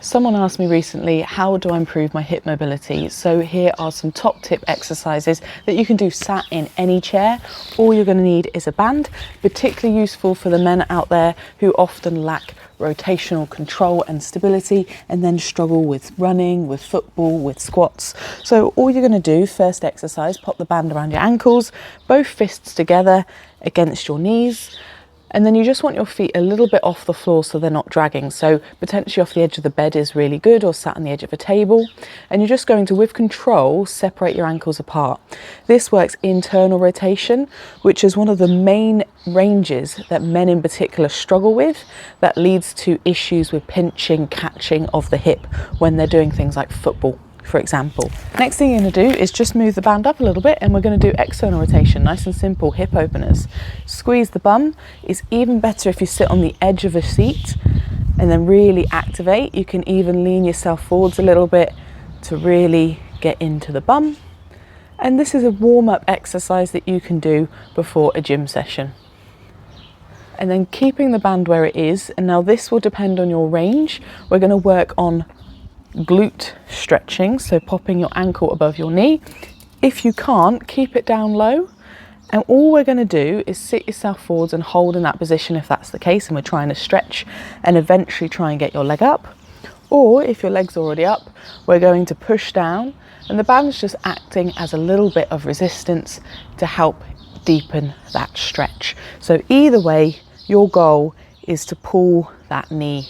Someone asked me recently, how do I improve my hip mobility? So here are some top tip exercises that you can do sat in any chair. All you're going to need is a band, particularly useful for the men out there who often lack rotational control and stability and then struggle with running, with football, with squats. So all you're going to do, first exercise, pop the band around your ankles, both fists together against your knees. And then you just want your feet a little bit off the floor so they're not dragging. So potentially off the edge of the bed is really good, or sat on the edge of a table. And you're just going to, with control, separate your ankles apart. This works internal rotation, which is one of the main ranges that men in particular struggle with, that leads to issues with pinching, catching of the hip when they're doing things like football, for example. Next thing you're going to do is just move the band up a little bit, and we're going to do external rotation, nice and simple hip openers. Squeeze the bum. It's even better if you sit on the edge of a seat and then really activate. You can even lean yourself forwards a little bit to really get into the bum. And this is a warm-up exercise that you can do before a gym session. And then keeping the band where it is, and now this will depend on your range. We're going to work on glute stretching, so popping your ankle above your knee. If you can't, keep it down low, and all we're going to do is sit yourself forwards and hold in that position if that's the case, and we're trying to stretch and eventually try and get your leg up. Or if your leg's already up, we're going to push down, and the band's just acting as a little bit of resistance to help deepen that stretch. So either way, your goal is to pull that knee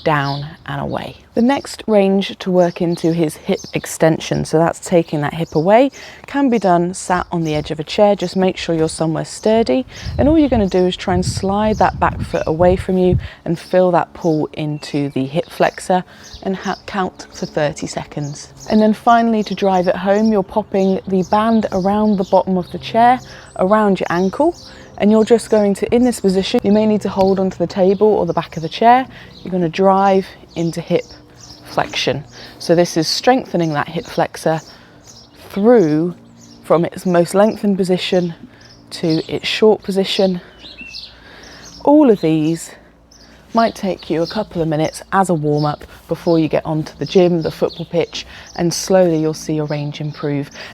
down and away. The next range to work into is hip extension. So that's taking that hip away. Can be done sat on the edge of a chair. Just make sure you're somewhere sturdy. And all you're going to do is try and slide that back foot away from you and feel that pull into the hip flexor, and count for 30 seconds. And then finally, to drive it home, you're popping the band around the bottom of the chair, around your ankle. And you're just going to, in this position, you may need to hold onto the table or the back of the chair. You're going to drive into hip flexion. So this is strengthening that hip flexor through from its most lengthened position to its short position. All of these might take you a couple of minutes as a warm-up before you get onto the gym, the football pitch, and slowly you'll see your range improve.